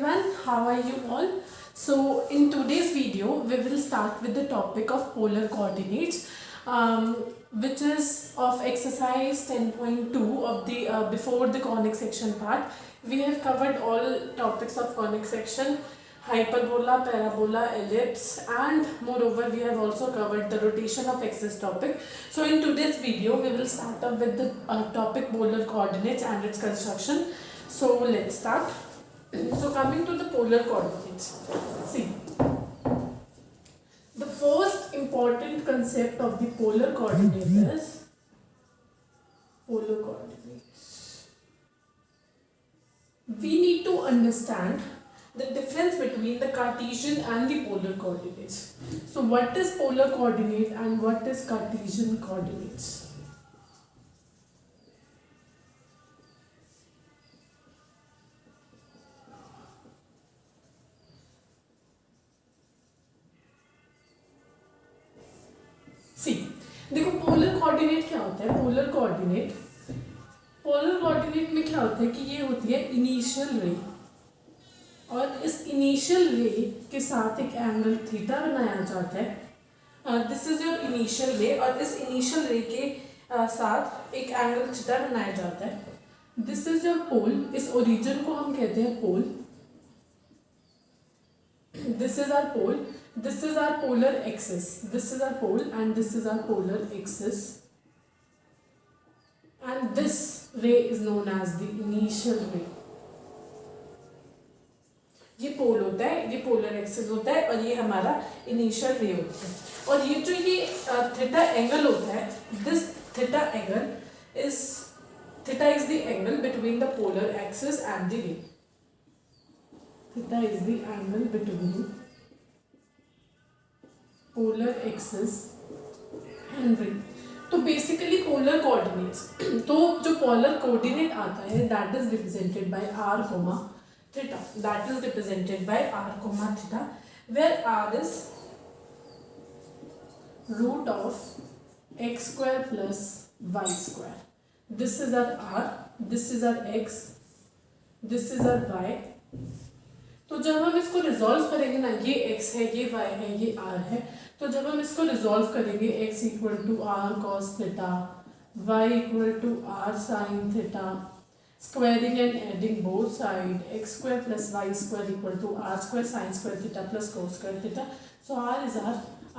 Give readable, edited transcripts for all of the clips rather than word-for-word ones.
everyone, how are you all? So in today's video we will start with the topic of polar coordinates, which is of exercise 10.2 of the before the conic section part. We have covered all topics of conic section, hyperbola, parabola, ellipse, and moreover we have also covered the rotation of axis topic. So in today's video we will start up with the topic polar coordinates and its construction. So let's start. So coming to the polar coordinates, see, the first important concept of the polar coordinate is polar coordinates. We need to understand the difference between the Cartesian and the polar coordinates. So what is polar coordinate and what is Cartesian coordinates? सी, देखो polar coordinate क्या होता है? Polar coordinate में क्या होता है कि ये होती है इनिशियल रे, और इस इनिशियल रे के साथ एक एंगल थीटा बनाया जाता है. दिस इज योर इनिशियल रे, और इस इनिशियल रे के साथ एक एंगल थीटा बनाया जाता है. This is your pole. इस ओरिजिन को हम कहते हैं pole. This is our pole. This is our polar axis. This is our pole and this is our polar axis. And this ray is known as the initial ray. ये पोल होता है, ये polar axis होता है, और ये हमारा initial रे होता है. और ये जो ये थीटा एंगल होता है, this theta angle is theta is the angle between the polar axis and the ray. Theta is the angle between polar axis and ray. तो बेसिकली पोलर कोऑर्डिनेट्स, तो जो पोलर कोऑर्डिनेट आता है that is represented by r, theta. That is represented by r, theta, where r is root of x square plus y square. This is our r, this is our x, this is our y. तो जब हम इसको resolve करेंगे ना, ये x है, ये y है, ये r है, तो जब हम इसको रिजॉल्व करेंगे x equal to R cos theta, y equal to R sine theta, squaring and adding both side, x square plus y square equal to R square sine square theta plus cos square theta. So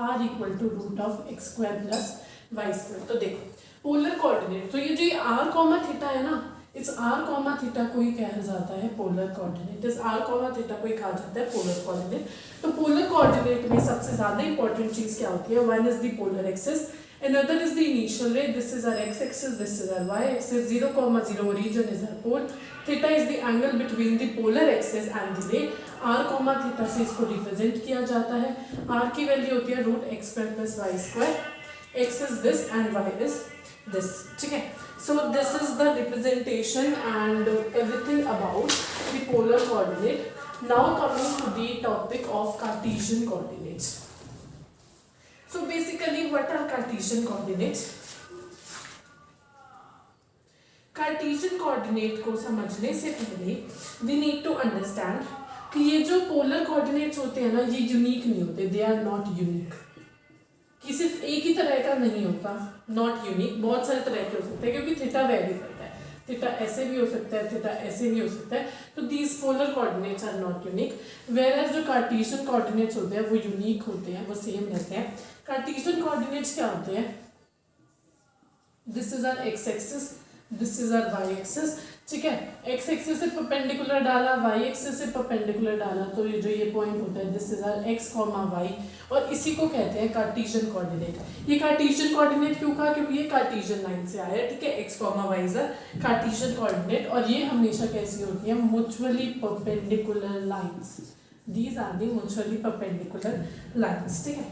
r equal to root of x square plus y square. तो देखो polar coordinate, तो ये जो r comma theta है ना, इस r comma theta को ही कहा जाता है पोलर कोऑर्डिनेट. इस r कॉमा थीटा को ही कहा जाता है पोलर कोऑर्डिनेट. तो पोलर कोऑर्डिनेट में सबसे ज्यादा इंपॉर्टेंट चीज क्या होती है? One is the polar axis, another is the initial ray. This is our x axis, this is our y axis. 0,0 origin is our pole. Theta is the angle between the polar axis and the ray. r, theta से इसको represent किया जाता है. r की value होती है root x square plus Y square. x is this and y is this. ठीक है. So this is the representation and everything about the polar coordinate. Now coming to the topic of Cartesian coordinates. So basically what are Cartesian coordinates? Cartesian coordinate को समझने से पहले we need to understand कि ये जो polar coordinates होते हैं ना, ये unique नहीं होते. They are not unique. कि सिर्फ एक ही तरह का नहीं होता, नॉट यूनिक. बहुत सारे तरह के हो सकते हैं, क्योंकि थीटा वेरी करता है. थीटा ऐसे भी हो सकता है, थीटा ऐसे भी हो सकता है. तो these polar coordinates are not unique. Whereas जो कार्टेशियन कोऑर्डिनेट्स होते हैं वो यूनिक होते हैं, वो सेम रहते हैं. कार्टेशियन कोऑर्डिनेट्स क्या होते हैं? This is our X axis, this is our Y axis. ठीक है, एक्स एक्सिस से परपेंडिकुलर डाला, वाई एक्सिस से परपेंडिकुलर डाला, तो ये जो ये पॉइंट होता है this is our X comma Y, और इसी को कहते हैं कार्टेशियन कोऑर्डिनेट. ये कार्टेशियन कोऑर्डिनेट क्यों कहा? क्योंकि ये कार्टेशियन लाइन से आया है. ठीक है, X comma Y is Cartesian coordinate, और ये हमेशा कैसी होती है? Mutually perpendicular lines. These are the mutually perpendicular lines. ठीक है.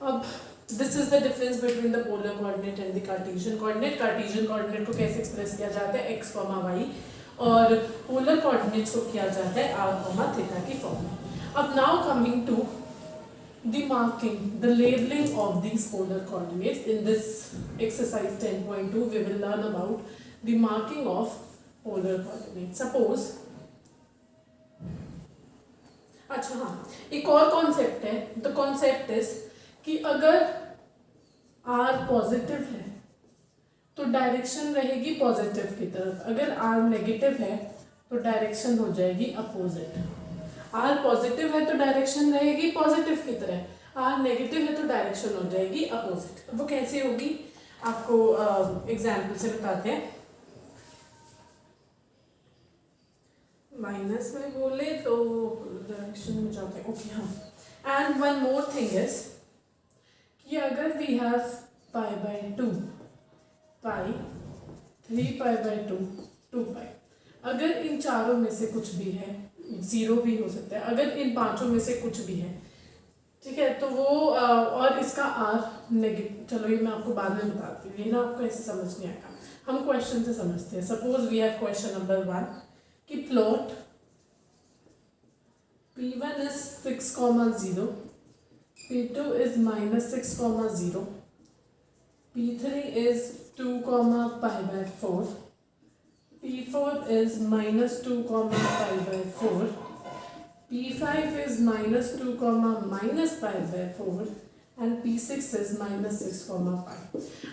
अब this is the difference between the polar coordinate and the Cartesian coordinate. Cartesian coordinate को कैसे एक्सप्रेस किया जाता है? एक्स कॉमा वाई, और पोलर कोऑर्डिनेट्स को किया जाता है आर कॉमा थीटा की फॉर्म में. अब now coming to the marking, the labeling of these polar coordinates. In this exercise 10.2 we will learn about the marking of polar coordinates. Suppose अच्छा हाँ, एक और कॉन्सेप्ट है, द कॉन्सेप्ट इज कि अगर आर पॉजिटिव है तो डायरेक्शन रहेगी पॉजिटिव की तरफ, अगर आर नेगेटिव है तो डायरेक्शन हो जाएगी अपोजिट। आर पॉजिटिव है तो डायरेक्शन रहेगी पॉजिटिव की तरह, आर नेगेटिव है तो डायरेक्शन हो जाएगी अपोजिट। वो कैसे होगी आपको एग्जाम्पल से बताते हैं। माइनस में बोले तो डायरेक्शन में जाते हैं, ओके हाँ। And one more thing is कि अगर we have pi by 2, pi 3 pi by 2, 2 pi, अगर इन चारों में से कुछ भी है, जीरो भी हो सकता है, अगर इन पांचों में से कुछ भी है, ठीक है, तो वो और इसका आर नेगेटिव, चलो ये मैं आपको बाद में बताती हूँ, ये ना आपको ऐसे समझ नहीं आएगा, हम क्वेश्चन से समझते हैं। Suppose we have question number 1 कि plot P1 is 6,0, P2 is -6,0, P3 is 2, pi by 4, P4 is -2, pi by 4, P5 is -2, minus pi by 4 and P6 is -6, pi।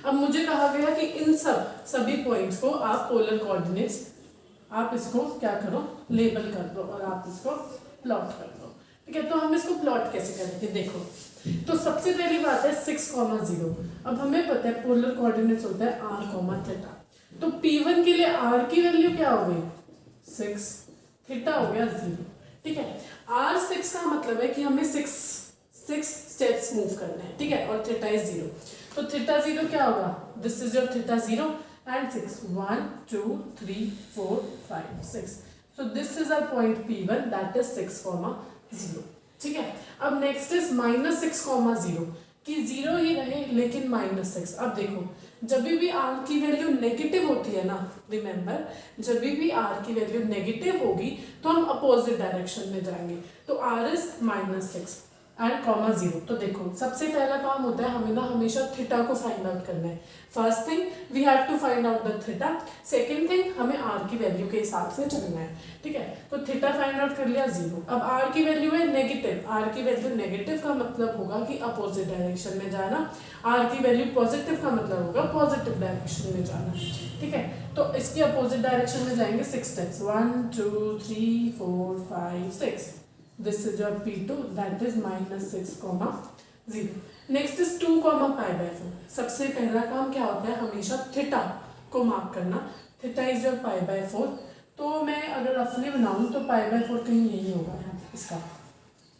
अब मुझे कहा गया कि इन सभी पॉइंट्स को आप पोलर कोऑर्डिनेट्स, आप इसको क्या करो, लेबल कर दो और आप इसको प्लॉट कर दो, ठीक है। तो हम इसको प्लॉट कैसे करेंगे, देखो, तो सबसे पहली बात है 6,0। अब हमें पता है पोलर कोऑर्डिनेट्स होता है r, थीटा, तो P1 के लिए r की वैल्यू क्या हो गई 6, थीटा हो गया 0, ठीक है। r6 का मतलब है कि हमें 6 स्टेप्स मूव करना है, ठीक है, और थीटा इज 0, तो थीटा 0 क्या होगा, this is your theta 0 and 6, 1 2 3 4 5 6, so this is our point P1, that is 6, 0, ठीक है। अब नेक्स्ट इज -6, 0 कि 0 ही रहे लेकिन -6। अब देखो, जब भी r की वैल्यू नेगेटिव होती है ना, रिमेंबर, जब भी r की वैल्यू नेगेटिव होगी तो हम अपोजिट डायरेक्शन में जाएंगे, तो r इज -6 एंड -0। तो देखो, सबसे पहला काम होता है हमें ना हमेशा थीटा को फाइंड आउट करना है। First thing we have to find out the theta, second thing हमें r की वैल्यू के हिसाब से चलना है, ठीक है। तो थीटा फाइंड आउट कर लिया 0, अब r की वैल्यू है नेगेटिव, r की वैल्यू नेगेटिव का मतलब होगा कि अपोजिट डायरेक्शन में जाना, r की वैल्यू पॉजिटिव का मतलब होगा पॉजिटिव डायरेक्शन में जाना, ठीक है। तो इसके अपोजिट डायरेक्शन में जाएंगे 6 steps, 1 2 3 4 5 6, this is your P2, that is -6, 0। Next is 2, pi by 4। सबसे पहला काम क्या होता है, हमेशा थीटा को मार्क करना, theta is your pi by 4। तो मैं अगर रफली बनाऊं तो pi by 4 कहीं यही होगा, यहाँ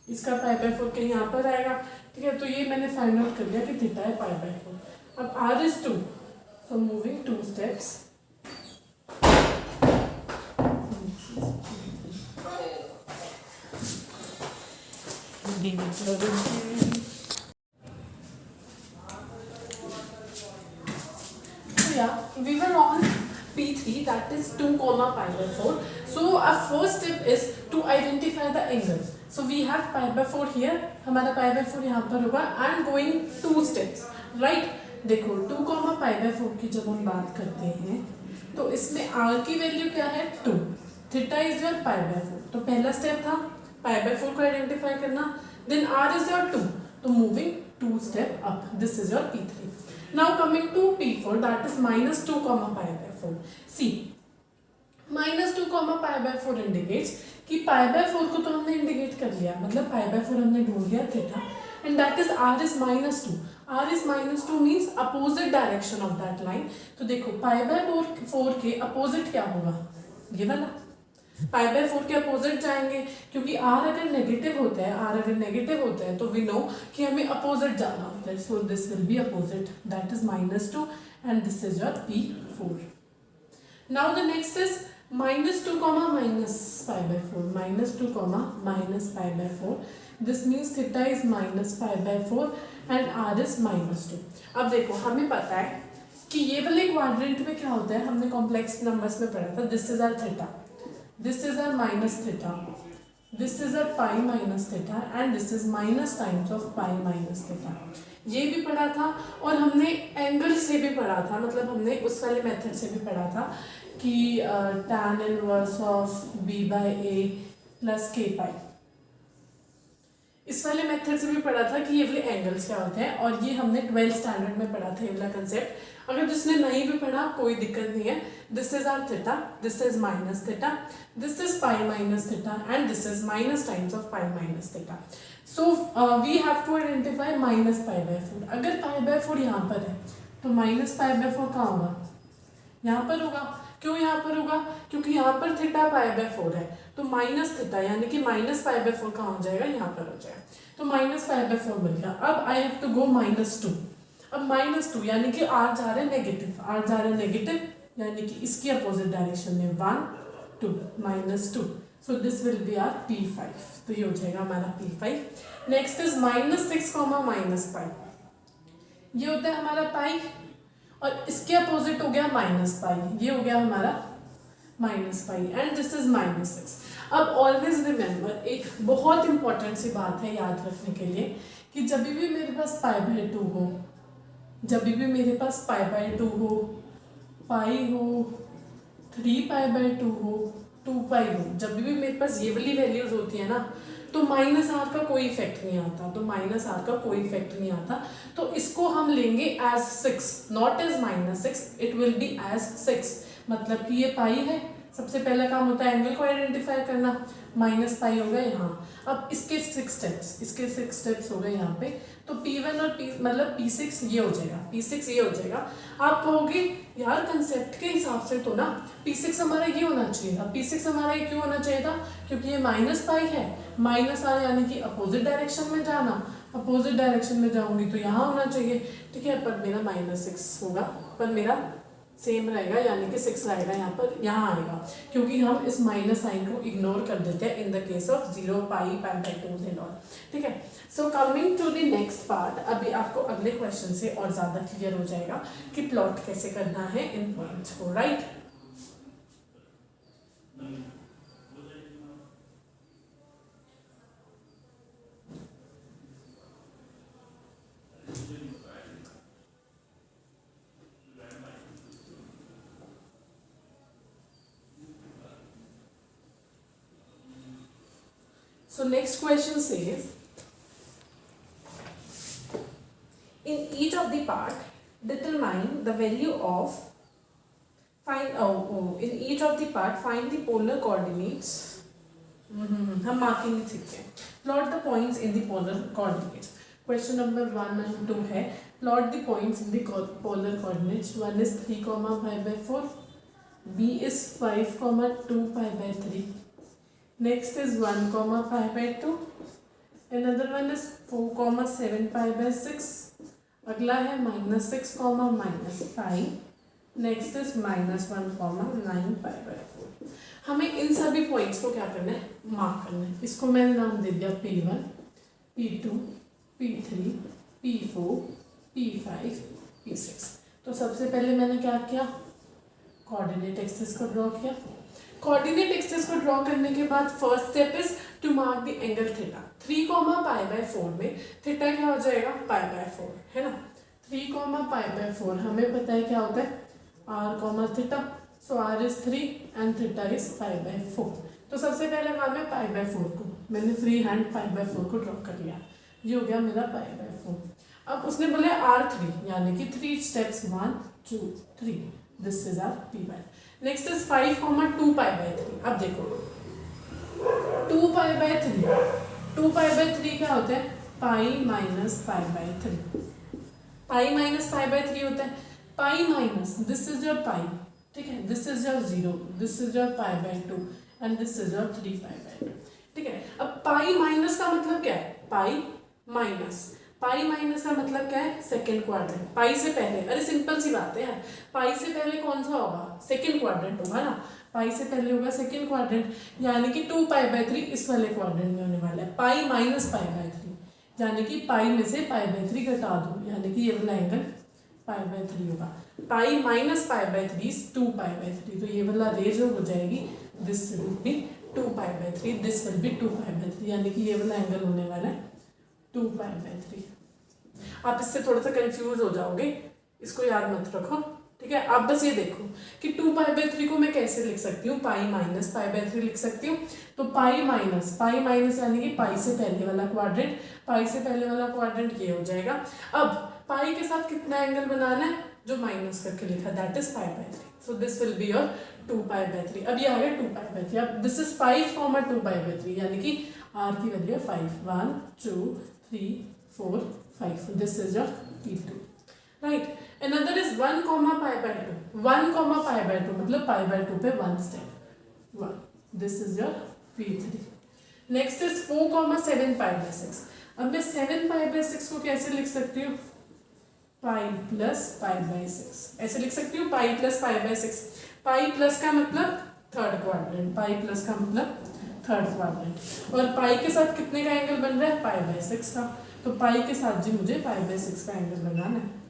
इसका pi by 4 कहीं यहाँ पर आएगा, ठीक है। तो ये मैंने फाइंड आउट कर लिया कि थीटा है pi by 4। अब r is 2, so moving 2 steps, so yeah, we were on P3, that is 2, pi by 4. So our first step is to identify the angle. So we have pi by 4 here, हमारा pi by 4 यहाँ पर होगा, and going 2 steps, right? देखो 2, pi by 4 की जब हम बात करते हैं तो इसमें r की वैल्यू क्या है 2, theta is your pi by 4। तो पहला स्टेप था pi by 4 को आइडेंटिफाई करना, then r is your 2, तो moving 2 step up, this is your P3। now coming to P4, that is -2, pi by 4। see, -2, pi by 4 indicates कि pi by 4 को तो हमने इंडिकेट कर लिया, मतलब pi by 4 हमने ढूंढ लिया theta, and that is r is -2, r is -2 means opposite direction of that line. तो देखो pi by 4 के अपोजिट क्या होगा, ये वाला pi by 4 के अपोजिट जाएंगे, क्योंकि r अगर नेगेटिव होता है तो वी नो कि हमें अपोजिट जाना होता है, सो this will be opposite, that is -2 and this is your P4। Now the next is -2, minus pi by 4, -2, minus pi by 4, this means theta is minus pi by 4 and r is -2। अब देखो हमें पता है कि ये वाले quadrant में क्या होता है, हमने कॉम्प्लेक्स नंबर्स में पढ़ा था, this is our theta, this is our minus theta, this is our pi minus theta and this is minus times of pi minus theta। ये भी पढ़ा था और हमने एंगल से भी पढ़ा था, मतलब हमने उस वाले मेथड से भी पढ़ा था कि tan inverse of b by a plus k pi, इस वाले मेथड से भी पढ़ा था कि ये वाले एंगल्स क्या होते हैं, और ये हमने 12th स्टैंडर्ड में पढ़ा था ये वाला कंसेप्ट। अगर जिसने नहीं भी पढ़ा कोई दिक्कत नहीं है। This is our theta, this is minus theta, this is pi minus theta and this is minus times of pi minus theta. So we have to identify minus pi by 4। अगर पाई बाय 4 यहाँ पर है तो minus pi by 4 कहाँ होगा, यहाँ पर होगा। क्यों यहाँ पर होगा, क्योंकि यहाँ पर थीटा पाई बाय 4 है, तो माइनस थीटा यानी कि माइनस पाई बाय 4 कहाँ हो जाएगा, यहाँ पर हो जाएगा। तो माइनस पाई बाय 4 बन गया। अब आई हैव टू गो -2। अब -2 यानी कि आर जा रहा है नेगेटिव, आर जा रहा है नेगेटिव यानी कि इसकी अपोजिट डायरेक्शन में 1 2 -2। So this will be our P5। तो ये हो जाएगा हमारा P5। Next is -6, -pi. ये होता है हमारा पाई, और इसके अपोजिट हो गया माइनस पाई, ये हो गया हमारा minus pi and this is -6। अब ऑलवेज रिमेंबर, एक बहुत इंपॉर्टेंट सी बात है याद रखने के लिए, कि जब भी मेरे पास पाई बाय 2 हो, जब भी मेरे पास पाई बाय 2 हो, पाई हो, 3 पाई बाय 2 हो, 2 पाई हो, जब भी मेरे पास ये वाली वैल्यूज होती है ना, तो माइनस आर का कोई इफेक्ट नहीं आता, तो माइनस आर का कोई इफेक्ट नहीं आता। तो इसको हम लेंगे as 6, not as -6, it will be as 6। मतलब कि ये पाई है, सबसे पहला काम होता है एंगल को आइडेंटिफाई करना, माइनस पाई हो गया यहाँ। अब इसके 6 स्टेप्स हो गए यहाँ पे। तो P1 और मतलब P6 ये हो जाएगा, P6 ये हो जाएगा। आप कहोगे यार कंसेप्ट के हिसाब से तो ना P6 हमारा ये होना चाहिए था, P6 हमारा ये क्यों होना चाहिए था, क्योंकि ये माइनस पाई है, माइनस आर यानी कि अपोजिट डायरेक्शन में जाना, अपोजिट डायरेक्शन में जाऊंगी तो यहाँ होना चाहिए, ठीक है। पर मेरा -6 होगा, पर मेरा सेम रहेगा यानी कि 6 रहेगा यहाँ पर, यहाँ आएगा, क्योंकि हम इस माइनस साइन को इग्नोर कर देते हैं in the case of 0 pi by 2 and all, ठीक है। So coming to the next part, अभी आपको अगले क्वेश्चन से और ज्यादा क्लियर हो जाएगा कि प्लॉट कैसे करना है इन पॉइंट्स को, right. So next question says, in each of the part determine the value of in each of the part find the polar coordinates. हम मार्किंग सीखते हैं। Plot the points in the polar coordinates. Question number 1 and 2 है, plot the points in the polar coordinates. 1 is 3, pi by 4. B is 5, 2 pi by 3. Next is 1, pi by 2. Another one is 4, 7 pi by 6. अगला है -6, -5. Next is -1, 9 pi by 4. हमें इन सभी points को क्या करना है, mark करना है। इसको मैंने नाम दे दिया P1, P2, P3, P4, P5, P6। तो सबसे पहले मैंने क्या किया, कोऑर्डिनेट एक्सिस को ड्रॉ किया। कोऑर्डिनेट एक्सिस को ड्रॉ करने के बाद first step is to mark the angle theta. 3, pi by 4 में थीटा क्या हो जाएगा, पाई बाय 4, है ना। 3, पाई बाय 4 हमें पता है क्या होता है, r, theta. So r is 3 and theta is pi by 4। तो सबसे पहले काम है पाई बाय 4 को, मैंने फ्री हैंड पाई बाय 4 को ड्रॉ कर लिया, ये हो गया मेरा पाई बाय 4। अब उसने बोले R3 यानी कि 3 steps 1 2 3, this is our P1। Next is 5, 2 pi by 3। अब देखो 2 पाई बाय 3, 2 पाई बाय 3 क्या होता है, पाई minus pi by 3। Pi minus pi by 3 होता है, pi minus this is your pi, ठीक है, this is your 0, this is your pi by 2 and this is your 3 pi by 2, ठीक है। अब पाई माइनस का मतलब क्या है, पाई माइनस, पाई माइनस का मतलब क्या है, सेकेंड क्वाड्रेंट। पाई से पहले, अरे सिंपल सी बात है यार, पाई से पहले कौन सा होगा, सेकेंड क्वाड्रेंट होगा ना। पाई से पहले होगा सेकेंड क्वाड्रेंट, यानी कि 2 पाई बाय 3 इस वाले क्वाड्रेंट में होने वाला है। पाई माइनस पाई बाय 3 यानी कि पाई में से पाई बाय 3 घटा दो, यानी कि ये वाला एंगल पाई बाय 3 होगा। पाई minus pi by 3 is 2 pi by 3, तो ये वाला रेज हो जाएगी, this will B 2 pi by 3, this will B 2 pi by 3, यानी कि ये वाला एंगल होने वाला है 2 पाई बाय 3। आप इससे थोड़ा सा कंफ्यूज हो जाओगे, इसको याद मत रखो, ठीक है। आप बस ये देखो कि 2π/3 को मैं कैसे लिख सकती हूँ, पाई माइनस π/3 लिख सकती हूँ। तो पाई माइनस यानी कि पाई से पहले वाला क्वाड्रेंट, पाई से पहले वाला क्वाड्रेंट ये हो जाएगा। अब पाई के साथ कितना एंगल बनाना है, जो माइनस करके लिखा, that is π/3। So this will be your 2π/3। अब ये आ गया 2π/3। अब दिस इज 5, 2π/3 यानी कि r की वैल्यू है 5, 1 2 3 4 5। This is your P2, right. Another is 1, π/2, 1, π/2 मतलब π/2 पे 1 step 1। This is your P3. Next is 4, 7 π/6। अब मैं 7 π/6 को कैसे लिख सकती हूँ, पाई प्लस π/6 ऐसे लिख सकती हूँ, पाई प्लस π/6। पाई प्लस का मतलब थर्ड क्वाड्रेंट, पाई प्लस का मतलब थर्ड क्वाड्रेंट, और पाई के साथ कितने का एंगल बन रहा है, π/6 का। तो पाई के साथ जी मुझे π/6 का एंगल बनाना है।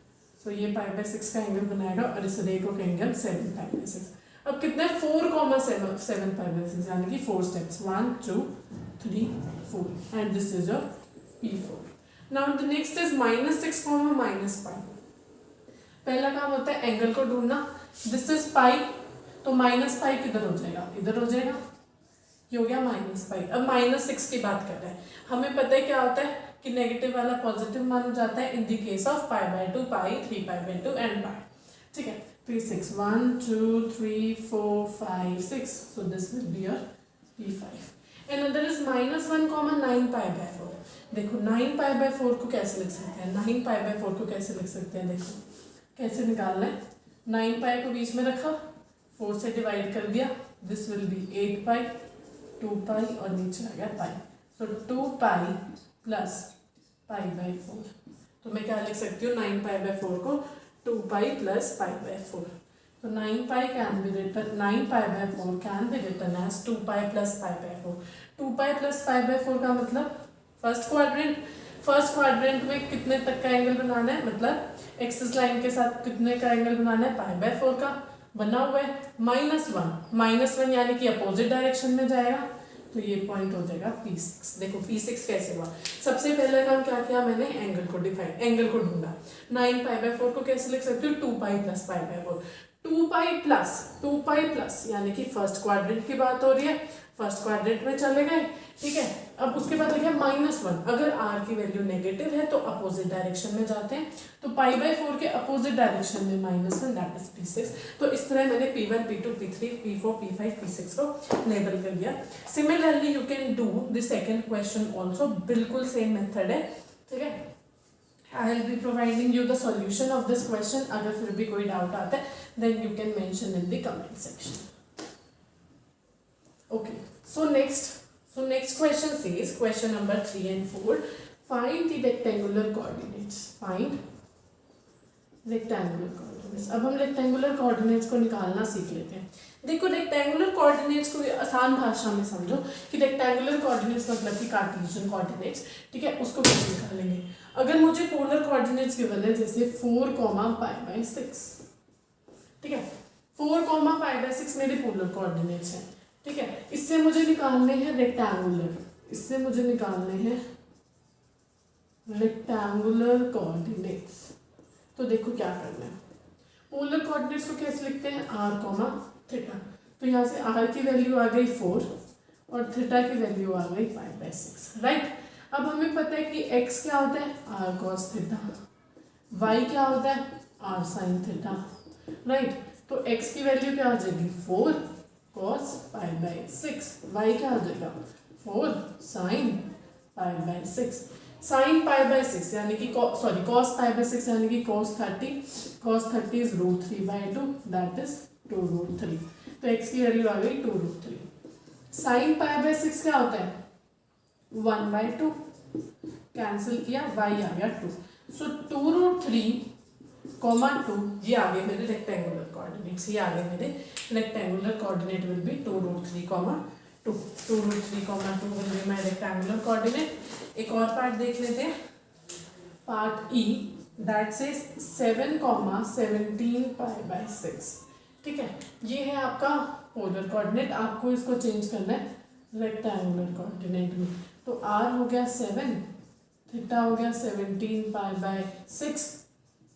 तो ये π/6 का एंगल बनाएगा और इस रे को कहेंगे हम 7 π/6। अब कितना है, 4, 7 π/6 यानी कि 4 steps, 1 2 3 4 and this is your P4। Now the next is -6, -π। पहला काम होता है एंगल को ढूंढना। दिस इज पाई, तो -π किधर हो जाएगा, इधर हो जाएगा, ये हो गया -π। अब -6 की बात कर रहे हैं, हमें पता है क्या होता है कि नेगेटिव वाला पॉजिटिव माना जाता है in the case of π/2, pi, 3π/2 and pi, ठीक है। तो 6, 1 2 3 4 5 6, सो this will be your P5। Another is -1, 9π/4। देखो 9π/4 को कैसे लिख सकते हैं, 9π/4 को कैसे लिख सकते हैं, देखो कैसे निकालना है। 9π को बीच में रखा, 4 से डिवाइड कर दिया, दिस विल बी 8π, 2π और नीचे आ गया पाई। सो 2π प्लस π/4। तो मैं क्या लिख सकती हूँ, 9π/4 को 2π प्लस π/4। तो 9π can be written, 9π/4 can be written as 2π plus π/4। 2π plus π/4 का मतलब फर्स्ट क्वाड्रेंट में कितने तक का एंगल बनाना है, मतलब एक्सिस लाइन के साथ कितने का एंगल बनाना है, π/4 का बना हुआ है। -1 यानी कि अपोजिट डायरेक्शन में जाएगा, तो ये पॉइंट हो जाएगा P6। देखो P6 कैसे हुआ, सबसे पहले काम क्या किया मैंने, एंगल को ढूंढा। 9π/4 को कैसे लिख सकती हूँ, 2π प्लस π/4। 2π प्लस यानी कि फर्स्ट क्वाड्रेंट की बात हो रही है, फर्स्ट क्वाड्रेंट में चले गए, ठीक है। अब उसके बाद लिखा -1, अगर r की वैल्यू नेगेटिव है तो अपोजिट डायरेक्शन में जाते हैं, तो π/4 के अपोजिट डायरेक्शन में -1, दैट इज P6। तो इस तरह मैंने P1 P2 P3 P4 P5 P6 को लेबल कर दिया। Similarly you can do the second question also, बिल्कुल सेम मेथड है, ठीक है। I will be providing you the solution of this question. अगर फिर भी कोई डाउट आता है then you can mention in the comment section. Okay, so next question says, question number 3 and 4, find the rectangular coordinates, find rectangular coordinates। अब हम rectangular coordinates को निकालना सीख लेते हैं। देखो rectangular coordinates को आसान भाषा में समझो कि rectangular coordinates मतलब कि कार्टेशियन coordinates, ठीक है, उसको कैसे निकालेंगे। अगर मुझे polar coordinates गिवन है, जैसे 4, π/6, ठीक है, 4, π/6 मेरे पोलर कोऑर्डिनेट्स हैं, ठीक है। इससे मुझे निकालने हैं रेक्टेंगुलर, इससे मुझे निकालने हैं रेक्टेंगुलर कोऑर्डिनेट्स। तो देखो क्या करना है, पोलर कोऑर्डिनेट्स को कैसे लिखते हैं, r, θ। तो यहाँ से r की वैल्यू आ गई 4 और θ की वैल्यू आ गई π/6, राइट। अब हमें पता है कि x क्या होता है, r cos θ, y क्या होता है, r sin θ, राइट। तो x की वैल्यू क्या हो जाएगी, 4 cos π/6, y क्या हो जाएगा, 4 sin π/6। sin π/6 यानी कि cos π/6 यानी कि cos 30 is √3/2, दैट इज 2√3। तो x की वैल्यू आ गई 2√3। sin π/6 क्या होता है, 1/2, कैंसिल किया, y आ गया 2। सो 2√3, 2 ये आ गए मेरे रेक्टेंगुलर कोऑर्डिनेट्स, ये आ गए मेरे rectangular coordinate will be 2√3, 2 2√3, 2 will be my rectangular coordinate. एक और पार्ट देख लेते हैं, पार्ट ई, दैट सेज 7, 17 π/6, ठीक है। ये है आपका पोलर कोऑर्डिनेट, आपको इसको चेंज करना है रेक्टेंगुलर कोऑर्डिनेट में। तो r हो गया 7, थीटा हो गया 17 π/6,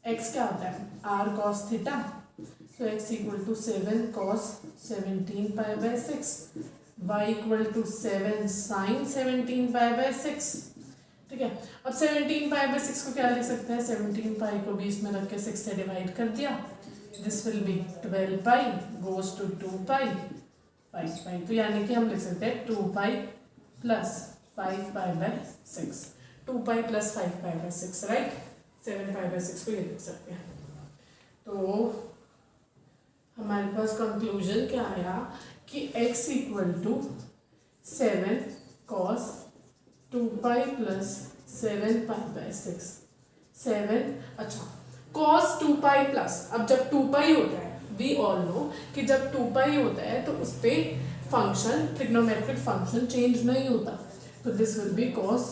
x क्या होता है, r cos θ so x equal to 7 cos 17 pi by 6, y equal to 7 sine 17 pi by 6। ठीक है, अब 17 पाई बाय 6 को क्या लिख सकते हैं, 17 पाई को बीच में रख के 6 से डिवाइड कर दिया, this will be 12 pi goes to 2 pi 5 pi. तो यानी कि हम लिख सकते हैं 2 pi plus 5 pi by 6, 2 pi plus 5 pi by 6, right. 7 pi by 6 को ये लिख सकते हैं। तो हमारे पास कंक्लूजन क्या आया कि x equal to 7 cos 2 pi plus 7 pi by 6, 7 अच्छा cos 2 पाई प्लस, अब जब 2 पाई होता है वी ऑल नो कि जब 2 पाई होता है तो उस पर फंक्शन ट्रिग्नोमेट्रिक फंक्शन चेंज नहीं होता, तो this will B cos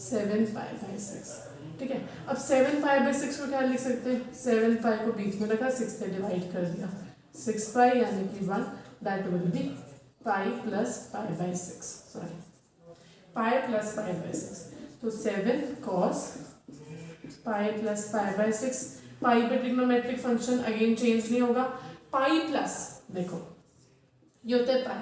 7 pi by 6। ठीक है, अब 7 पाई बाय 6 को क्या लिख सकते हैं, 7 पाई को बीच में रखा, 6 से डिवाइड कर दिया, 6 पाई यानी कि 1, that will be pi plus pi by 6, sorry pi plus pi by 6। तो 7 cos pi plus pi by 6, पाई पे ट्रिग्नोमेट्रिक फंक्शन अगेन चेंज नहीं होगा, पाई प्लस देखो ये होता है पाई,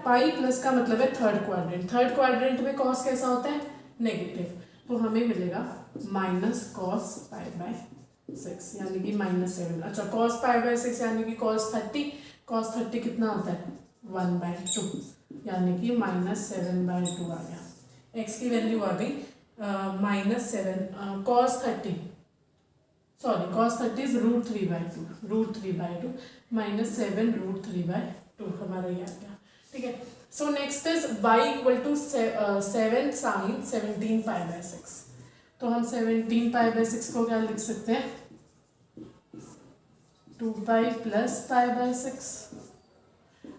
पाई प्लस का मतलब है थर्ड क्वाड्रेंट, थर्ड क्वाड्रेंट में cos कैसा होता है, नेगेटिव, तो हमें मिलेगा माइनस cos पाई बाय 6 यानी कि -7। अच्छा cos पाई बाय 6 यानी कि cos 30, cos 30 कितना होता है 1/2 यानी कि -7/2 आ गया। x की वैल्यू आ गई -7 cos 30, सॉरी cos 30 इज √3/2, √3/2 -7 √3/2 हमारा ये आ गया। ठीक है, so next is y equal to 7 sine 17 pi by 6। तो हम 17 पाई बाय 6 को क्या लिख सकते हैं, 2 pi plus pi by 6,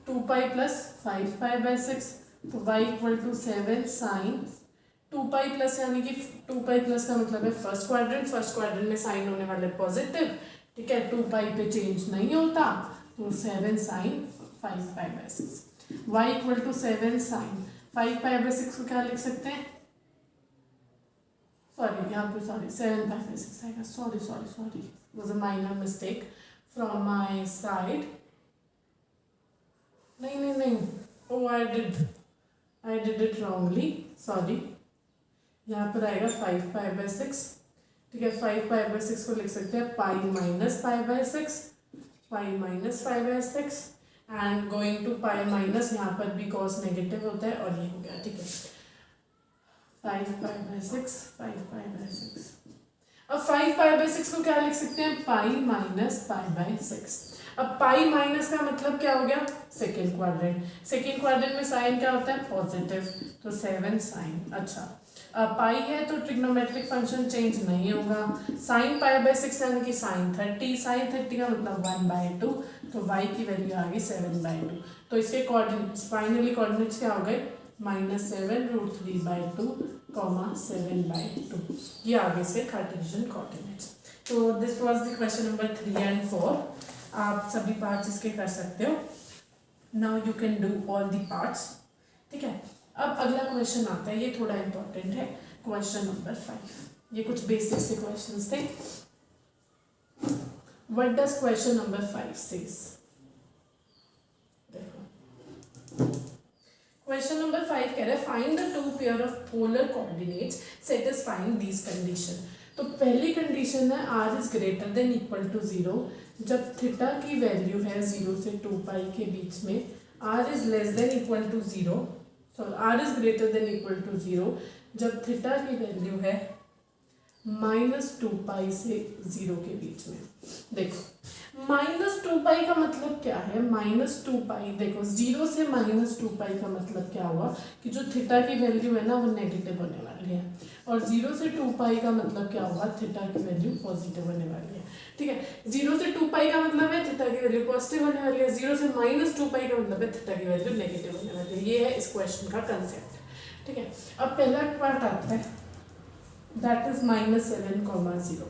2 pi plus 5 pi by 6, तो y equal to 7 sine 2 pi plus यानी कि 2 पाई प्लस का मतलब है फर्स्ट क्वाड्रेंट, फर्स्ट क्वाड्रेंट में साइन होने वाले पॉजिटिव। ठीक है, 2 पाई पे चेंज नहीं होता, तो 7 sine 5 pi by 6, y equal to 7 sine 5 pi by 6 को क्या लिख सकते हैं, सॉरी यहाँ पे सॉरी 7 पाई बाय 6 आएगा, sorry was a minor mistake from my side, नहीं oh I did it wrongly, sorry, यहाँ पर आएगा 5 पाई बाय 6। ठीक है, 5 पाई बाय 6 को लिख सकते हैं pi minus pi by 6, pi minus pi by 6 and going to pi minus, यहाँ पर भी cos नेगेटिव होता है और ये हो गया। ठीक है, 5 पाई बाय 6, 5 पाई बाय 6। अब 5 पाई बाय 6 को क्या लिख सकते हैं, पाई माइनस पाई बाय 6। अब पाई माइनस का मतलब क्या हो गया, सेकेंड क्वाड्रेंट, सेकेंड क्वाड्रेंट में साइन क्या होता है, पॉजिटिव, तो 7 साइन। अच्छा पाई है तो ट्रिग्नोमेट्रिक फंक्शन चेंज नहीं होगा, साइन पाई बाय 6 यानी कि साइन 30, साइन 30 का मतलब 1/2, तो y की वैल्यू आ गई 7/2। तो इसके कोऑर्डिनेट्स फाइनली कोऑर्डिनेट्स क्या हो गए, -7 √3/2, 7/2, ये आगे से कार्टेशियन कोऑर्डिनेट्स। तो this was the question number 3 and 4। आप सभी पार्ट्स इसके कर सकते हो। Now you can do all the parts. ठीक है, अब अगला क्वेश्चन आता है, ये थोड़ा इंपॉर्टेंट है, क्वेश्चन नंबर 5। ये कुछ बेसिक से क्वेश्चंस थे। What does question number 5 says, देखो क्वेश्चन नंबर 5 कह रहा है find the 2 pair of polar coordinates satisfying this condition. तो पहली कंडीशन है r is greater than equal to 0, जब थीटा की वैल्यू है 0 से 2 पाई के बीच में, r is less than equal to 0, sorry r is greater than equal to 0 जब थीटा की वैल्यू है -2 पाई से 0 के बीच में। देखो -2 पाई का मतलब क्या है, -2 पाई, देखो 0 से -2 पाई का मतलब क्या हुआ कि जो थीटा की वैल्यू है ना वो नेगेटिव होने वाली है, और 0 से 2 पाई का मतलब क्या हुआ, थीटा की वैल्यू पॉजिटिव होने वाली है। ठीक है, 0 से 2 पाई का मतलब है थीटा की वैल्यू पॉजिटिव होने वाली है, 0 से -2 पाई का मतलब है थीटा की वैल्यू नेगेटिव होने वाली है। ये है इस क्वेश्चन का कंसेप्ट। ठीक है, अब पहला पार्ट आता है दैट इज -7, 0।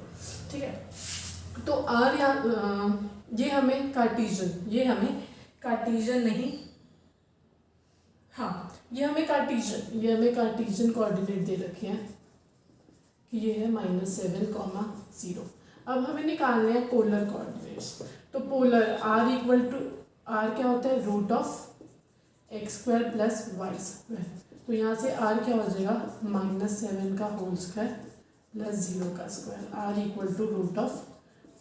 ठीक है, तो r या ये हमें कार्टेशियन नहीं, हाँ ये हमें कार्टेशियन कोऑर्डिनेट दे रखे हैं कि ये है -7, 0। अब हमें निकालने हैं पोलर कोऑर्डिनेट्स। तो polar R equal to R क्या होता है, root of X square plus Y square. तो यहाँ से आर क्या हो जाएगा, -7 का होल स्क्वायर प्लस 0 का square. R equal to root of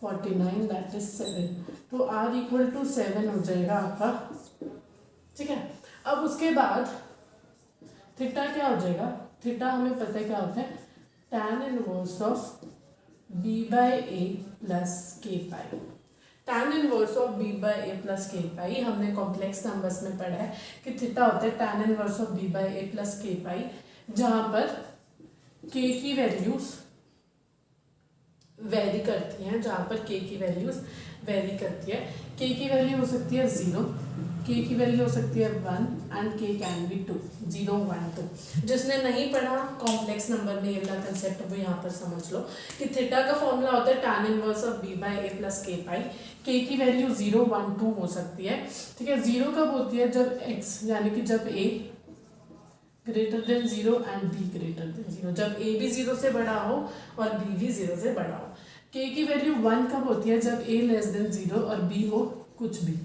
49 that is 7। तो आर इक्वल टू 7 हो जाएगा आपका, ठीक है। अब उसके बाद थीटा क्या हो जाएगा, थीटा हमें पता है क्या होता है, tan inverse of b by A plus के पाई। tan inverse of b by A plus के पाई हमने कॉम्प्लेक्स नंबर्स में पढ़ा है कि थीटा होता है tan inverse of b by A plus के पाई, जहाँ पर k की वैल्यूज वेरी करती हैं, जहाँ पर k की वैल्यूज वेरी करती है। k की वैल्यू हो सकती है 0, k की वैल्यू हो सकती है 1 एंड k कैन बी 2, 0 1 2। जिसने नहीं पढ़ा कॉम्प्लेक्स नंबर में ये वाला कंसेप्ट वो यहाँ पर समझ लो कि थीटा का फॉर्मूला होता है tan inverse of b by A plus के पाई। k की वैल्यू 0 1 2 हो सकती है, ठीक है। 0 कब होती है, जब x यानी कि जब a greater than 0 and b greater than 0, जब a भी 0 से बड़ा हो और b भी 0 से बड़ा हो। k की वैल्यू 1 कब होती है, जब a लेस देन 0 और b हो कुछ भी,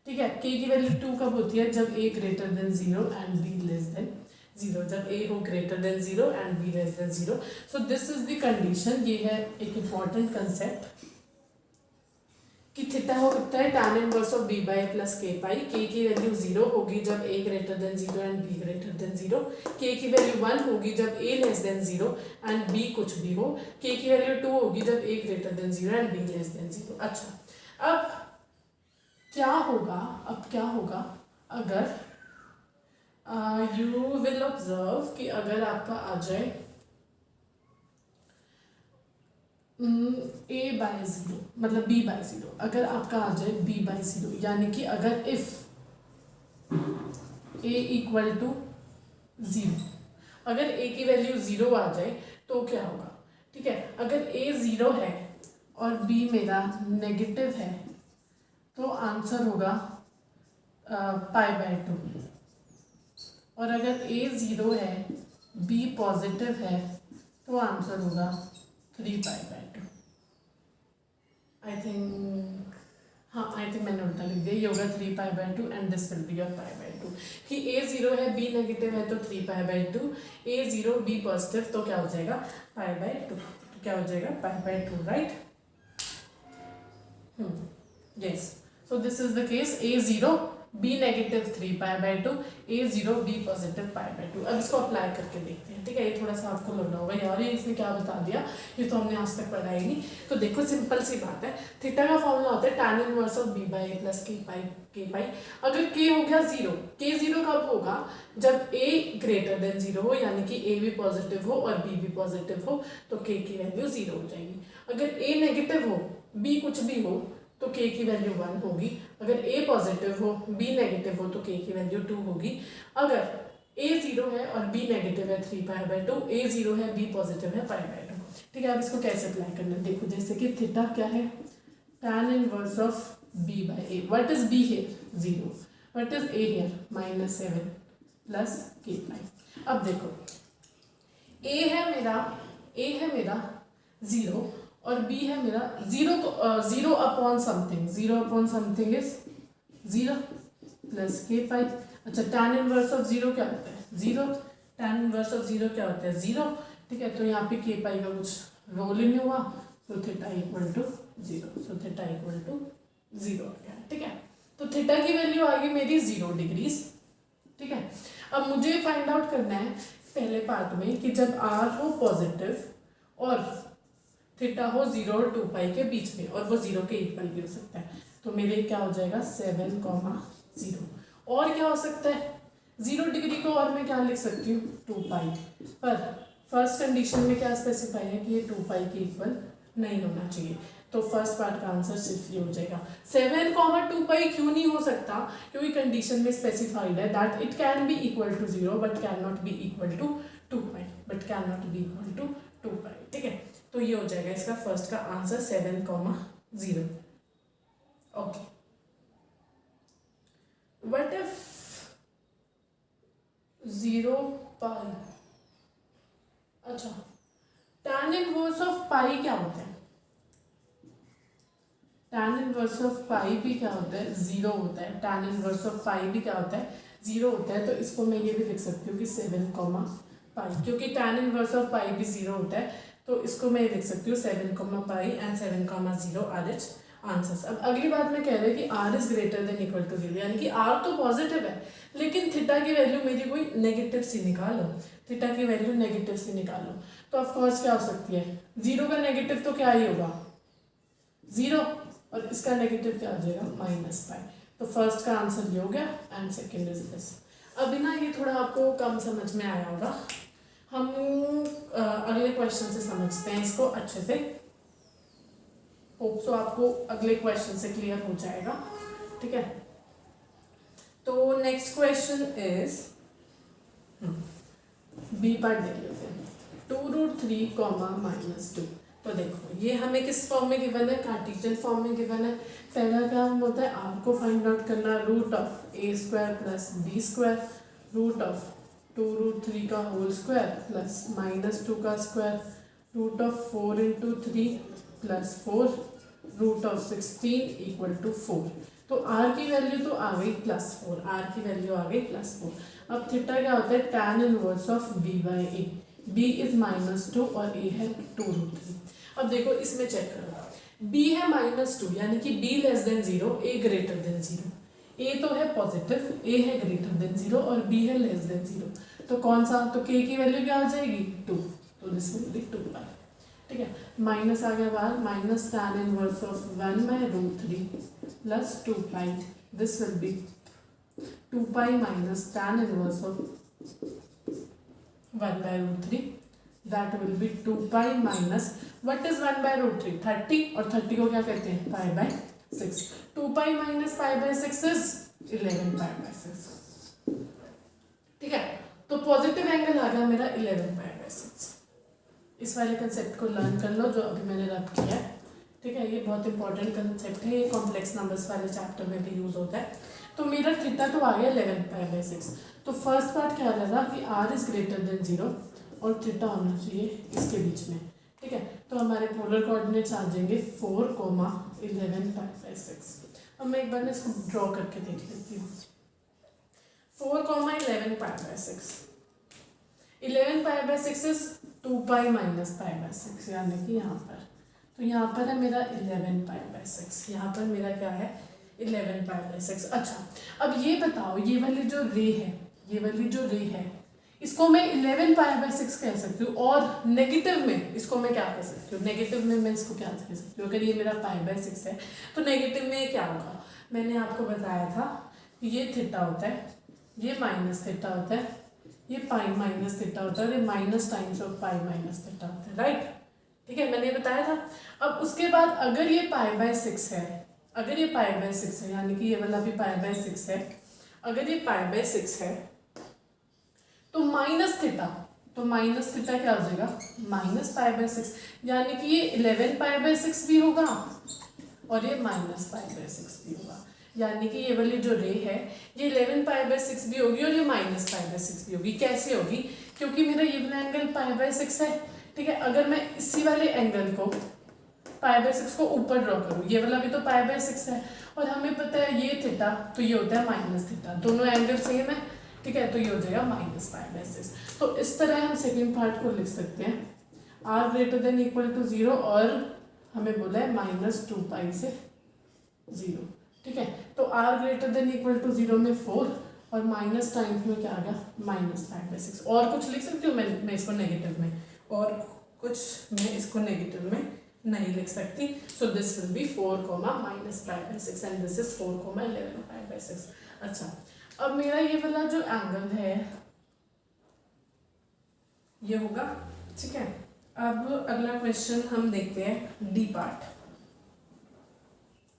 ठीक है। k की वैल्यू 2 कब होती है, जब a greater than 0 and b less than 0, जब a हो greater than 0 and b less than 0। So this is the condition. ये है एक इम्पॉर्टेंट कंसेप्ट कि थीटा हो सकता है tan inverse of b by plus के पाई। k की वैल्यू 0 होगी जब a greater than 0 and b greater than 0। k की वैल्यू 1 होगी जब a less than 0 and b कुछ भी हो। k की वैल्यू 2 होगी जब a greater than 0 and b less than 0। अच्छा, अब क्या होगा अगर यू विल ऑब्जर्व कि अगर आपका आ जाए a बाई 0 मतलब b बाई 0, अगर आपका आ जाए b बाई 0, यानी कि अगर इफ a इक्वल टू 0, अगर a की वैल्यू 0 आ जाए तो क्या होगा, ठीक है। अगर a 0 है और b मेरा नेगेटिव है तो आंसर होगा पाई बाई 2, और अगर a 0 है b पॉजिटिव है तो आंसर होगा 3 पाई बाई 2। आई थिंक मैंने उल्टा लिख दिया, ये होगा 3 pi by 2 and this will be your pi by 2। कि a 0 है b नेगेटिव है तो 3 pi by 2, a 0 b positive तो क्या हो जाएगा पाई बाई 2, तो क्या हो जाएगा pi by 2, right. Yes, so this is the case, a 0 b negative 3 pi by 2, a 0 b positive pi by 2। अब इसको अप्लाई करके देखते हैं, ठीक है। ये थोड़ा सा आपको लग रहा होगा यार ये इसने क्या बता दिया, ये तो हमने आज तक पढ़ा ही नहीं। तो देखो सिंपल सी बात है, थीटा का फॉर्मूला होता है tan inverse of b by A plus के पाई। अगर k हो गया 0, k 0 कब होगा, जब a ग्रेटर देन 0 हो, यानी कि a भी पॉजिटिव हो और b भी पॉजिटिव हो तो k की वैल्यू 0 हो जाएगी। अगर a नेगेटिव हो b कुछ भी हो तो k की वैल्यू 1 होगी। अगर a पॉजिटिव हो b नेगेटिव हो तो k की वैल्यू 2 होगी। अगर a 0 है और b नेगेटिव है 3 पाई बाई 2, a 0 है b पॉजिटिव है पाई बाई 2, ठीक है। अब इसको कैसे अप्लाई करना है, देखो जैसे कि थीटा क्या है, tan inverse of b by A. What is b here, 0, what is a here, -7 plus k पाई। अब देखो a है मेरा 0 और b है मेरा 0, तो 0 upon something, 0 upon something is 0 plus के पाई। अच्छा, tan इनवर्स ऑफ 0 क्या होता है, 0, tan इनवर्स ऑफ 0 क्या होता है 0, ठीक है। तो यहाँ पे के पाई का कुछ रोल ही नहीं हुआ, so theta equal to 0, so theta equal to 0 आ गया, ठीक है। तो थीटा की वैल्यू आ गई मेरी 0 डिग्रीज, ठीक है। अब मुझे फाइंड आउट करना है पहले पार्ट में कि जब r हो पॉजिटिव और थीटा हो 0 और 2 पाई के बीच में, और वो 0 के इक्वल भी हो सकता है, तो मेरे क्या हो जाएगा 7,0। और क्या हो सकता है 0 डिग्री को, और मैं क्या लिख सकती हूँ 2 पाई, पर फर्स्ट कंडीशन में क्या स्पेसिफाई है कि ये 2 पाई के इक्वल नहीं होना चाहिए। तो फर्स्ट पार्ट का आंसर सिर्फ ये हो जाएगा। 7,2 पाई क्यों नहीं हो सकता, क्योंकि कंडीशन में स्पेसिफाइड है that it can be equal to 0 but can not be equal to 2 pi, but can not be equal to 2 pi, ठीक है। तो ये हो जाएगा इसका फर्स्ट का answer 7,0। Okay, what if 0 pi, अच्छा tan इनवर्स ऑफ पाई क्या होता है, tan इनवर्स ऑफ पाई भी क्या होता है, 0 होता है। tan इनवर्स ऑफ पाई भी क्या होता है, 0 होता है। तो इसको मैं ये भी लिख सकती हूँ कि 7 पाई, क्योंकि tan इनवर्स ऑफ पाई भी 0 होता है। तो इसको मैं लिख सकती हूँ 7 pi and 7 0 are its answers. अब अगली बात मैं कह रही हूँ कि r is greater than equal to 0, यानी कि r तो पॉजिटिव है, लेकिन थीटा की वैल्यू मेरी कोई नेगेटिव सी निकालो, थीटा की वैल्यू नेगेटिव सी निकालो। तो ऑफ कोर्स क्या हो सकती है, 0 का नेगेटिव तो क्या ही होगा 0, और इसका नेगेटिव क्या हो जाएगा -पाई। तो फर्स्ट का आंसर ये हो गया एंड सेकेंड इज दिस। अभी ना ये थोड़ा आपको कम समझ में आया होगा, हम अगले क्वेश्चन से समझते हैं इसको अच्छे से। होप सो आपको अगले क्वेश्चन से क्लियर हो जाएगा, ठीक है। तो next question is B part देख लेते हैं। 2√3, -2। तो देखो ये हमें किस फॉर्म में गिवन है, कार्टेशियन फॉर्म में गिवन है। पहला काम होता है आर को फाइंड आउट करना, √a² + b², √2√3 का होल स्क्वायर प्लस -2 का स्क्वायर, √4 × 3 + 4, √16 = 4। तो r की वैल्यू तो आ गई +4, r की वैल्यू आ गई +4। अब थीटा क्या होता है, tan inverse of b/a, b is -2 और a है 2√3। अब देखो इसमें चेक करो, b है -2 यानी कि b <0, a > 0। a तो है पॉजिटिव, a है > 0 और b है <0। तो कौन सा, तो k की वैल्यू क्या हो जाएगी 2, तो दिस विल बी 2 पाई, ठीक है। माइनस आ गया बाहर, -tan inverse of 1/√3 + 2 pi, this will B 2 pi - tan inverse of 1/√3, that will be 2 pi minus what is 1/√3, 30, और 30 को क्या कहते हैं π/6। 2 पाई - π/6 इज 11 π/6, ठीक है। तो पॉजिटिव एंगल आ गया मेरा 11 π/6। इस वाले कंसेप्ट को लर्न कर लो जो अभी मैंने रब किया है, ठीक है। ये बहुत इंपॉर्टेंट कंसेप्ट है, ये कॉम्प्लेक्स नंबर्स वाले चैप्टर में भी यूज होता है। तो मेरा थीटा तो आ गया 11 π/6। तो फर्स्ट पार्ट क्या रहेगा कि r इज > 0 और थीटा होना चाहिए इसके बीच में, ठीक है। तो हमारे पोलर कोऑर्डिनेट्स आ जाएंगे 4, 11 π/6। अब मैं एक बार इसको ड्रॉ करके देख लेती हूँ। 4, 11 π/6, 11 π/6 इज 2 पाई - π/6, यानी कि यहाँ पर, तो यहाँ पर है मेरा 11 π/6, यहाँ पर मेरा क्या है 11 π/6। अच्छा अब ये बताओ, ये वाली जो रे है, ये वाली जो रे है, इसको मैं 11 π/6 कह सकती हूँ, और नेगेटिव में इसको मैं क्या कह सकती हूँ, नेगेटिव में मैं इसको क्या कह सकती हूँ, अगर ये मेरा π/6 है तो नेगेटिव में क्या होगा। मैंने आपको बताया था ये थीटा होता है, ये माइनस थीटा होता है, ये पाई माइनस थीटा होता है, और ये minus times of pi minus theta होता है, राइट, ठीक है, मैंने ये बताया था। अब उसके बाद अगर ये π/6 है, अगर ये π/6 है, यानी कि ये वाला भी π/6 है, अगर ये π/6 है तो माइनस थीटा, तो माइनस थीटा क्या हो जाएगा -π/6, यानी कि ये 11 π/6 भी होगा और ये -π/6 भी होगा, यानी कि ये वाली जो रे है ये 11 π/6 भी होगी और ये -π/6 भी होगी। कैसे होगी, क्योंकि मेरा ये वाला एंगल π/6 है, ठीक है। अगर मैं इसी वाले एंगल को π/6 को ऊपर ड्रॉ करूँ, ये वाला भी तो π/6 है, और हमें पता है ये थीटा तो ये होता है माइनस थीटा, दोनों एंगल सेम है, ठीक है। तो ये हो जाएगा -π/6। तो इस तरह हम सेकेंड पार्ट को लिख सकते हैं, r > 0 और हमें बोला है -2 पाई से 0, ठीक है। तो r > 0 में 4 और माइनस टाइम्स में क्या आ गया -π/6। और कुछ लिख सकती हूँ मैं इसको नेगेटिव में, और कुछ मैं इसको नेगेटिव में नहीं लिख सकती। So this will be 4, -π/6 and this is 4, 11 π/6। अच्छा अब मेरा ये वाला जो एंगल है ये होगा, ठीक है। अब अगला क्वेश्चन हम देखते हैं डी पार्ट,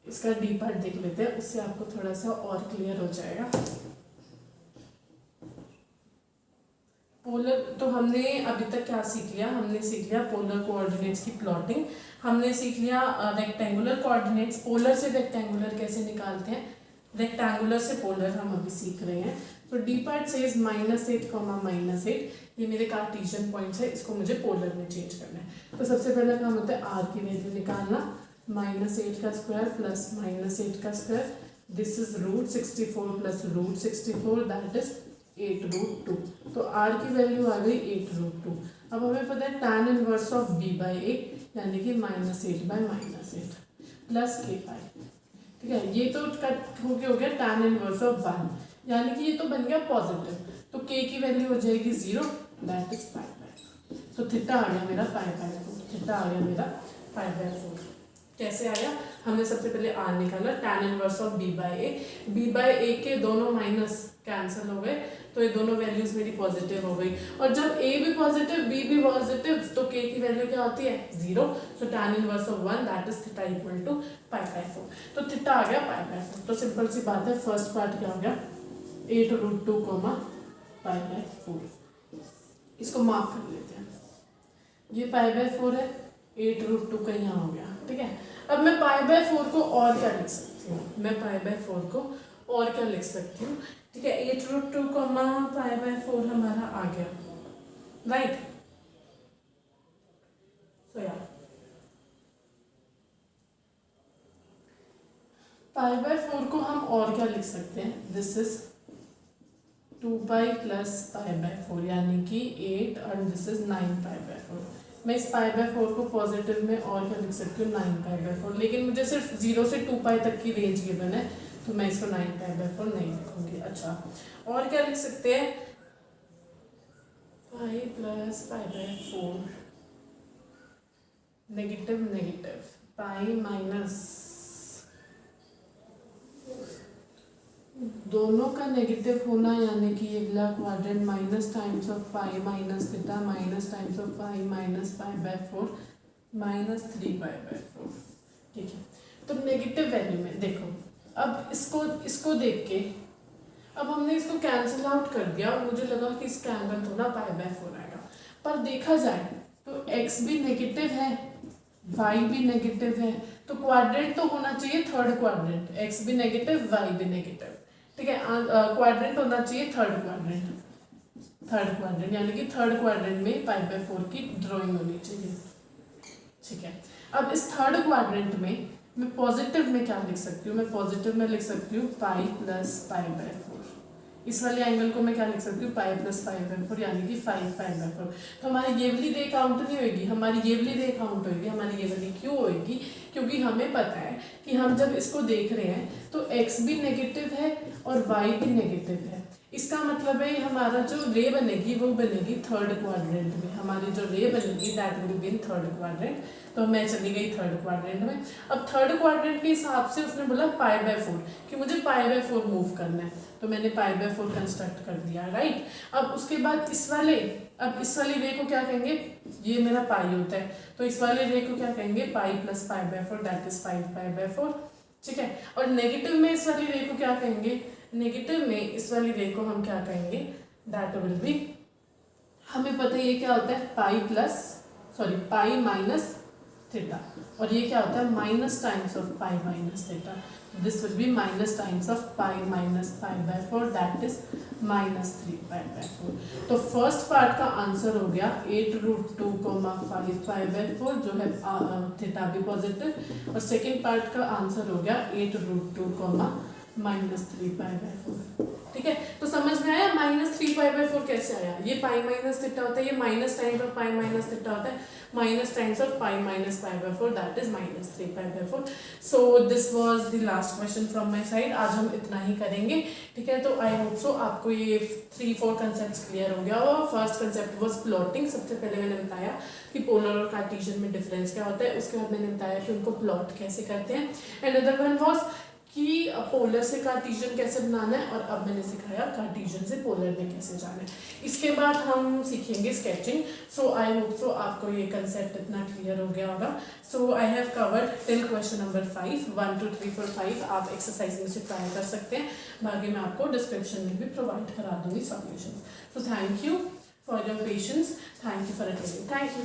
इसका डी पार्ट देख लेते हैं, उससे आपको थोड़ा सा और क्लियर हो जाएगा। पोलर, तो हमने अभी तक क्या सीख लिया, हमने सीख लिया पोलर कोऑर्डिनेट्स की प्लॉटिंग, हमने सीख लिया रेक्टेंगुलर कोऑर्डिनेट्स, पोलर से रेक्टेंगुलर कैसे निकालते हैं, रेक्टेंगुलर से पोलर हम अभी सीख रहे हैं। तो डी पार्ट सेज -8, -8, ये मेरे कार्टेशियन पॉइंट्स है, इसको मुझे पोलर में चेंज करना है। तो सबसे पहला काम होता है आर की वैल्यू निकालना, -8 का स्क्वायर प्लस -8 का square, this is √64 plus √64 that is 8√2। तो r की वैल्यू आ गई 8√2। अब हमें पता है tan इनवर्स ऑफ b/a यानी कि -8/-8 प्लस k पाई। ठीक है, ये तो कट हो गया tan इनवर्स ऑफ 1 यानी कि ये तो बन गया पॉजिटिव, तो k की वैल्यू हो जाएगी 0 दैट इज π/4। तो थीटा आ गया मेरा π/4, थीटा आ गया मेरा π/4। कैसे आया? हमने सबसे पहले r निकाला, tan इनवर्स ऑफ b/a के दोनों माइनस कैंसिल हो गए, तो ये दोनों वैल्यूज मेरी पॉजिटिव हो गई। और जब a भी पॉजिटिव b भी पॉजिटिव तो k की वैल्यू क्या होती है? 0। So tan inverse of 1 that is theta equal to π/4। तो थीटा आ गया π/4। तो सिंपल सी बात है, फर्स्ट पार्ट क्या हो गया? 8√2, π/4। इसको मार्क कर लेते हैं, ये π/4 है, 8√2 का यहाँ हो गया। ठीक है, अब मैं π/4 को और क्या लिख सकती हूँ? मैं π/4 को और क्या लिख सकती हूँ? ठीक है, 8√2, π/4 हमारा आ गया, राइट। सो या π/4 को हम और क्या लिख सकते हैं? दिस इज 2π प्लस π/4 यानी कि 8 और दिस इज 9π/4। मैं इस π/4 को पॉजिटिव में और क्या लिख सकती हूँ? 9π/4, लेकिन मुझे सिर्फ 0 से 2π तक की रेंज गिवन है, तो मैं इसको 9π/4 नहीं लिखूंगी। अच्छा, और क्या लिख सकते हैं? π प्लस π/4 नेगेटिव नेगेटिव, π माइनस, दोनों का नेगेटिव होना यानी कि ये अगला quadrant minus times of pi minus theta minus times of pi minus π/4 -3π/4। ठीक है, तो नेगेटिव वैल्यू में देखो, अब इसको देख के अब हमने इसको कैंसिल आउट कर दिया और मुझे लगा कि इसका एंगल थोड़ा π/4 आएगा, पर देखा जाए तो x भी नेगेटिव है, y भी नेगेटिव है, तो क्वाड्रेंट तो होना चाहिए थर्ड क्वाड्रेंट, x भी नेगेटिव y भी नेगेटिव। ठीक है, क्वाड्रेंट होना चाहिए थर्ड क्वाड्रेंट यानी कि थर्ड क्वाड्रेंट में π/4 की ड्राइंग होनी चाहिए। ठीक है, अब इस थर्ड क्वाड्रेंट में मैं पॉजिटिव में क्या लिख सकती हूँ? मैं पॉजिटिव में लिख सकती हूँ π प्लस π/4। इस वाले एंगल को मैं क्या लिख सकती हूँ? π प्लस π/4 यानी कि 5π/4। तो हमारी ये वाली रे काउंट नहीं होगी, हमारी ये वाली रे काउंट होगी। हमारी ये वाली क्यों होगी? क्योंकि हमें पता है कि हम जब इसको देख रहे हैं तो x भी नेगेटिव है और y भी नेगेटिव है। इसका मतलब है हमारा जो रे बनेगी वो बनेगी थर्ड क्वाड्रेंट में। हमारी जो रे बनेगी that will be in third quadrant. तो मैं चली गई थर्ड क्वाड्रेंट में। अब थर्ड क्वाड्रेंट के हिसाब से उसने बोला π/4 कि मुझे π/4 मूव करना है, तो मैंने π/4 कंस्ट्रक्ट कर दिया, राइट। अब उसके बाद इस वाले रे को क्या कहेंगे? ये मेरा पाई होता है, तो इस वाले रे को क्या कहेंगे? π प्लस π/4 दैट इज 5π/4। ठीक है, और नेगेटिव में इस वाली रे को क्या कहेंगे? नेगेटिव में इस वाली रे को हम क्या कहेंगे? दैट विल बी, हमें पता है ये क्या होता है? पाई माइनस थीटा, और ये क्या होता है? Minus times of pi minus theta. This will be minus times of pi minus π/4 that is -3π/4। तो फर्स्ट पार्ट का आंसर हो गया 8√2, 5π/4 जो है थीटा भी पॉजिटिव, और सेकेंड पार्ट का आंसर हो गया 8√2, -3π/4। ठीक है, तो समझ में आया -3π/4 कैसे आया? ये पाई माइनस थीटा होता है, ये minus times of pi minus theta होता है, minus times of pi minus π/4 that is -3π/4। So this was the last question from my side. आज हम इतना ही करेंगे, ठीक है। तो आई होप सो आपको ये 3-4 कंसेप्ट क्लियर हो गया होगा। First concept was plotting. सबसे पहले मैंने बताया कि पोलर और कार्टेशियन में डिफरेंस क्या होता है, उसके बाद मैंने बताया कि उनको प्लॉट कैसे करते हैं। एंड अदर वन वाज कि पोलर से कार्टेशियन कैसे बनाना है, और अब मैंने सिखाया कार्टेशियन से पोलर में कैसे जाना है। इसके बाद हम सीखेंगे sketching. So I hope so आपको ये कंसेप्ट इतना क्लियर हो गया होगा। So I have covered till question number 5, 1 2 3 4 5। आप एक्सरसाइज में से ट्राई कर सकते हैं, बाकी मैं आपको डिस्क्रिप्शन में भी प्रोवाइड करा दूंगी solution. So thank you for your patience, thank you for attending, thank you.